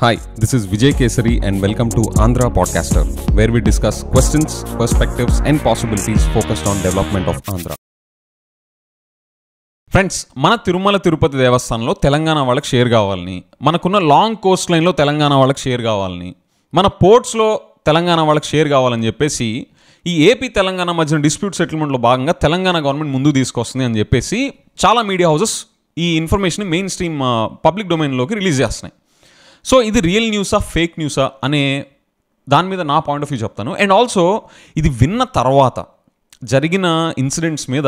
Hi, this is Vijay Kesari and welcome to Andhra Podcaster, where we discuss questions, perspectives and possibilities focused on development of Andhra. Friends, మన తిరుమల తిరుపతి దేవస్థానంలో తెలంగాణ వాళ్ళకి share కావాలని, మనకున్న long Coast లైన్లో తెలంగాణ వాళ్ళకి share కావాలని, మన పోర్ట్స్లో తెలంగాణ వాళ్ళకి షేర్ కావాలని చెప్పేసి ఈ ఏపీ తెలంగాణ మధ్యన డిస్ప్యూట్ సెటిల్మెంట్లో భాగంగా తెలంగాణ గవర్నమెంట్ ముందుకు తీసుకొస్తుంది అని చెప్పేసి చాలా మీడియా హౌసెస్ ఈ ఇన్ఫర్మేషన్ మెయిన్ స్ట్రీమ్ పబ్లిక్ డొమైన్లోకి రిలీజ్ చేస్తున్నాయి. సో ఇది రియల్ న్యూసా ఫేక్ న్యూసా అనే దాని మీద నా పాయింట్ ఆఫ్ వ్యూ చెప్తాను. అండ్ ఆల్సో ఇది విన్న తర్వాత జరిగిన ఇన్సిడెంట్స్ మీద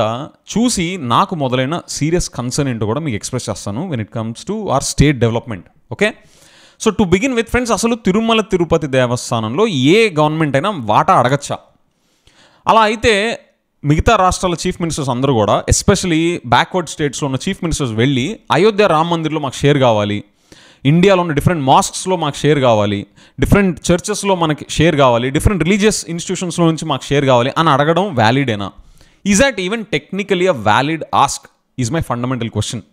చూసి నాకు మొదలైన సీరియస్ కన్సర్న్ ఏంటో కూడా మీకు ఎక్స్ప్రెస్ చేస్తాను when it comes to our state development. Okay, so to begin with friends, అసలు తిరుమల తిరుపతి దేవస్థానంలో ఏ గవర్నమెంట్ అయినా వాటా అడగచ్చా? అలా అయితే మిగతా రాష్ట్రాల చీఫ్ మినిస్టర్స్ అందరూ కూడా, ఎస్పెషలీ బ్యాక్వర్డ్ స్టేట్స్లో ఉన్న చీఫ్ మినిస్టర్స్ వెళ్ళి అయోధ్య రామ మందిర్లో మాకు షేర్ కావాలి, ఇండియాలో ఉన్న డిఫరెంట్ మాస్క్స్లో మాకు షేర్ కావాలి, డిఫరెంట్ చర్చెస్లో మనకి షేర్ కావాలి, డిఫరెంట్ రిలీజియస్ ఇన్స్టిట్యూషన్స్లో నుంచి మాకు షేర్ కావాలి అని అడగడం వ్యాలిడేనా? Is that even technically a valid ask is my fundamental question.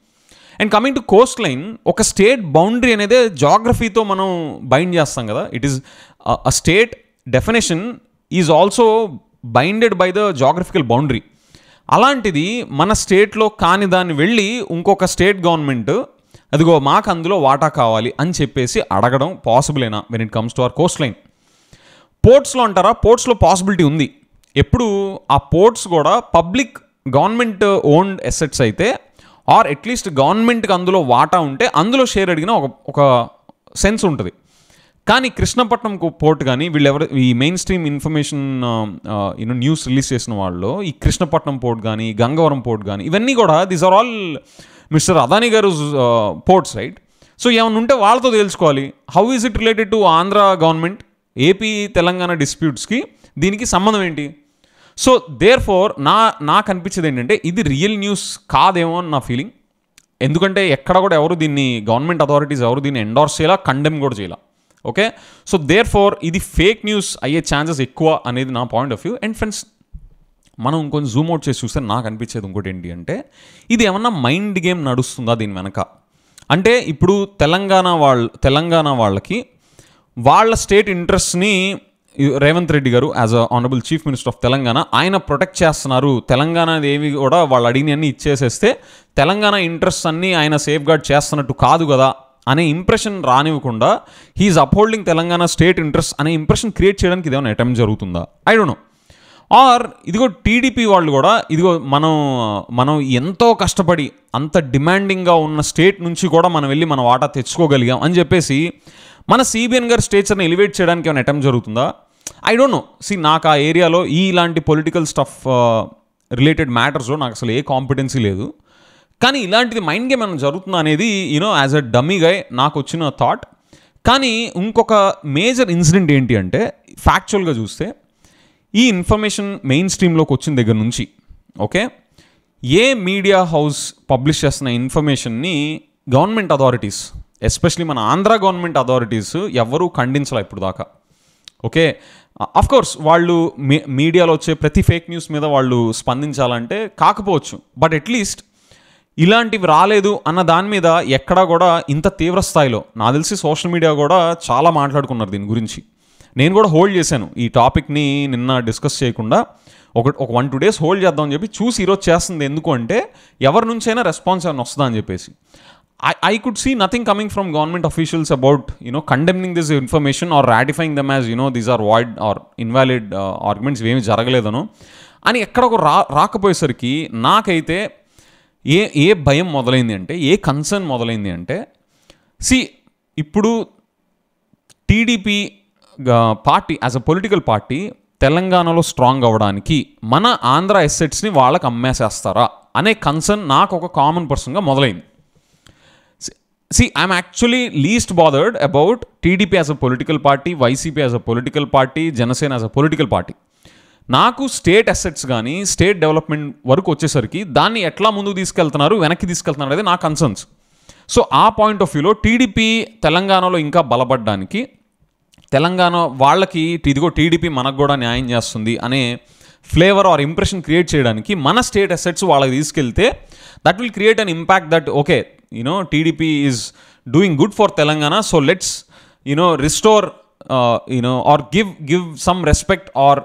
And coming to coastline, ఒక స్టేట్ బౌండరీ అనేది జాగ్రఫీతో మనం బైండ్ చేస్తాం కదా. It is a state definition is also binded by the geographical boundary. అలాంటిది మన స్టేట్లో కాని దాన్ని వెళ్ళి ఇంకొక స్టేట్ గవర్నమెంట్ అదిగో మాకు అందులో వాటా కావాలి అని చెప్పేసి అడగడం పాసిబులేనా when it comes to our coastline? పోర్ట్స్లో అంటారా? పోర్ట్స్లో పాసిబిలిటీ ఉంది. ఎప్పుడు ఆ పోర్ట్స్ కూడా పబ్లిక్ గవర్నమెంట్ ఓన్డ్ ఎసెట్స్ అయితే, ఆర్ అట్లీస్ట్ గవర్నమెంట్కి అందులో వాటా ఉంటే అందులో షేర్ అడిగిన ఒక సెన్స్ ఉంటుంది. కానీ కృష్ణపట్నం పోర్ట్ కానీ వీళ్ళెవరు ఈ main stream information news release చేసిన వాళ్ళు, ఈ కృష్ణపట్నం పోర్ట్ కానీ గంగవరం పోర్ట్ కానీ ఇవన్నీ కూడా these are all mister Adani garu ports, right? So ఏమైనా ఉంటే వాళ్ళతో తెలుసుకోవాలి. How is it related to Andhra government? AP Telangana డిస్ప్యూట్స్కి దీనికి సంబంధం ఏంటి? సో దేర్ ఫోర్ నాకు అనిపించేది ఏంటంటే ఇది రియల్ న్యూస్ కాదేమో అని నా ఫీలింగ్. ఎందుకంటే ఎక్కడ కూడా ఎవరు దీన్ని గవర్నమెంట్ అథారిటీస్ ఎవరు దీన్ని ఎండోర్స్ చేయాల, కండెమ్ కూడా చేయాల. ఓకే, సో దేర్ ఫోర్ ఇది ఫేక్ న్యూస్ అయ్యే ఛాన్సెస్ ఎక్కువ అనేది నా point of view. And friends, మనం ఇంకొంచెం జూమ్ అవుట్ చేసి చూస్తే నాకు అనిపించేది ఇంకోటి ఏంటి అంటే, ఇది ఏమన్నా మైండ్ గేమ్ నడుస్తుందా దీని వెనక? అంటే ఇప్పుడు తెలంగాణ వాళ్ళకి వాళ్ళ స్టేట్ ఇంట్రెస్ట్ని రేవంత్ రెడ్డి గారు as a honourable chief minister of Telangana ఆయన ప్రొటెక్ట్ చేస్తున్నారు. తెలంగాణ ఏవి కూడా వాళ్ళు అడిగినవన్నీ ఇచ్చేసేస్తే తెలంగాణ ఇంట్రెస్ట్ అన్నీ ఆయన సేఫ్ గార్డ్ చేస్తున్నట్టు కాదు కదా అనే ఇంప్రెషన్ రానివ్వకుండా he's upholding Telangana state interest అనే ఇంప్రెషన్ క్రియేట్ చేయడానికి ఇదేమైనా అటెంప్ట్ జరుగుతుందా? I don't know. ఆర్ ఇదిగో టీడీపీ వాళ్ళు కూడా ఇదిగో మనం ఎంతో కష్టపడి అంత డిమాండింగ్గా ఉన్న స్టేట్ నుంచి కూడా మనం వెళ్ళి మన వాటా తెచ్చుకోగలిగాం అని చెప్పేసి మన సిబిఎన్ గారి స్టేచర్ని ఎలివేట్ చేయడానికి ఏమైనా అటెంప్ట్ జరుగుతుందా? I don't no. నాకు ఆ ఏరియాలో ఇలాంటి పొలిటికల్ స్టఫ్ రిలేటెడ్ మ్యాటర్స్లో నాకు అసలు ఏ కాంపిటెన్సీ లేదు. కానీ ఇలాంటిది మైండ్ గేమ్ ఏమైనా జరుగుతుందా అనేది యాజ్ అ డమ్మీ గై నాకు వచ్చిన థాట్. కానీ ఇంకొక మేజర్ ఇన్సిడెంట్ ఏంటి అంటే, ఫ్యాక్చువల్గా చూస్తే ఈ ఇన్ఫర్మేషన్ మెయిన్ స్ట్రీమ్లోకి వచ్చిన దగ్గర నుంచి ఓకే, ఏ మీడియా హౌస్ పబ్లిష్ చేస్తున్న ఇన్ఫర్మేషన్ని గవర్నమెంట్ అథారిటీస్, ఎస్పెషలీ మన ఆంధ్ర గవర్నమెంట్ అథారిటీస్ ఎవరూ ఖండించాలి ఇప్పుడు దాకా. ఓకే, అఫ్కోర్స్ వాళ్ళు మీడియాలో వచ్చే ప్రతి ఫేక్ న్యూస్ మీద వాళ్ళు స్పందించాలంటే కాకపోవచ్చు, బట్ అట్లీస్ట్ ఇలాంటివి రాలేదు అన్న దాని మీద ఎక్కడా కూడా ఇంత తీవ్ర స్థాయిలో నాకు తెలిసి సోషల్ మీడియా కూడా చాలా మాట్లాడుకున్నారు దీని గురించి. నేను కూడా హోల్డ్ చేశాను ఈ టాపిక్ని, నిన్న డిస్కస్ చేయకుండా ఒక 1-2 days హోల్డ్ చేద్దామని చెప్పి చూసి ఈరోజు చేస్తుంది. ఎందుకు అంటే ఎవరి నుంచైనా రెస్పాన్స్ ఏమైనా వస్తుందా అని చెప్పేసి. I could see nothing coming from government officials about condemning this information or ratifying them as these are void or invalid arguments, ఏమి జరగలేదను అని ఎక్కడ ఒక రాకపోయేసరికి నాకైతే ఏ భయం మొదలైంది అంటే, ఏ కన్సర్న్ మొదలైంది అంటే, ఇప్పుడు TDP party as a political party తెలంగాణలో స్ట్రాంగ్ అవ్వడానికి మన ఆంధ్ర ఎసెట్స్ని వాళ్ళకి అమ్మేసేస్తారా అనే కన్సర్న్ నాకు ఒక కామన్ పర్సన్గా మొదలైంది. I'm actually least bothered about TDP as a political party, YCP as a political party, Janasena as a political party. నాకు స్టేట్ అసెట్స్ కానీ స్టేట్ డెవలప్మెంట్ వరకు వచ్చేసరికి దాన్ని ఎట్లా ముందుకు తీసుకెళ్తున్నారు, వెనక్కి తీసుకెళ్తున్నారు అనేది నా కన్సర్న్స్. సో ఆ పాయింట్ ఆఫ్ వ్యూలో టీడీపీ తెలంగాణలో ఇంకా బలపడడానికి, తెలంగాణ వాళ్ళకి ఇదిగో టీడీపీ మనకు కూడా న్యాయం చేస్తుంది అనే ఫ్లేవర్ ఆర్ ఇంప్రెషన్ క్రియేట్ చేయడానికి మన స్టేట్ అసెట్స్ వాళ్ళకి తీసుకెళ్తే that will create an impact that okay TDP is doing good for Telangana, so let's restore or give some respect or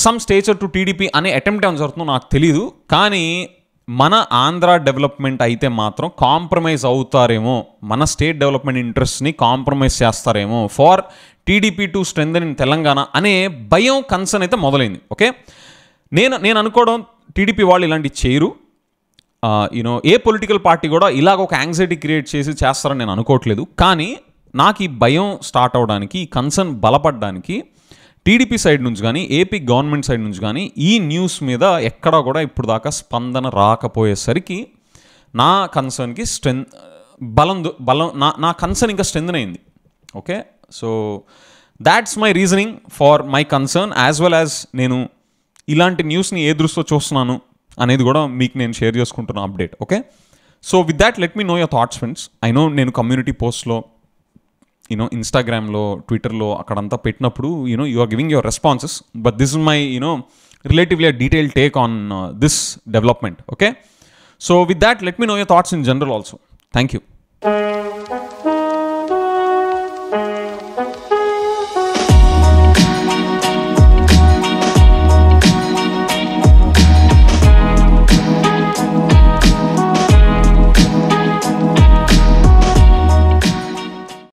some stature to TDP అనే అటెంప్ట్ ఏమైనా జరుగుతుందో నాకు తెలియదు. కానీ మన ఆంధ్ర డెవలప్మెంట్ అయితే మాత్రం కాంప్రమైజ్ అవుతారేమో, మన స్టేట్ డెవలప్మెంట్ ఇంట్రెస్ట్ని కాంప్రమైజ్ చేస్తారేమో for TDP to strengthen in Telangana అనే భయం, కన్సర్న్ అయితే మొదలైంది. ఓకే, నేను అనుకోవడం టీడీపీ వాళ్ళు ఇలాంటివి చేయరు. ఏ పొలిటికల్ పార్టీ కూడా ఇలాగ ఒక యాంగ్జైటీ క్రియేట్ చేస్తారని నేను అనుకోవట్లేదు. కానీ నాకు ఈ భయం స్టార్ట్ అవడానికి, ఈ కన్సర్న్ బలపడడానికి టీడీపీ సైడ్ నుంచి కానీ ఏపీ గవర్నమెంట్ సైడ్ నుంచి కానీ ఈ న్యూస్ మీద ఎక్కడా కూడా ఇప్పుడు దాకా స్పందన రాకపోయేసరికి నా కన్సర్న్కి బలం నా కన్సర్న్ ఇంకా స్ట్రెంథెన్ అయింది. Okay, so that's my reasoning for my concern, as well as నేను ఇలాంటి న్యూస్ని ఏ దృష్టితో చూస్తున్నాను అనేది కూడా మీకు నేను షేర్ చేసుకుంటున్న update. Okay, so with that let me know your thoughts friends. I know నేను కమ్యూనిటీ పోస్ట్లో ఇన్స్టాగ్రామ్లో, ట్విట్టర్లో అక్కడంతా పెట్టినప్పుడు you are giving your responses, but this is my relatively a detailed take on this development. Okay, so with that let me know your thoughts in general also. Thank you.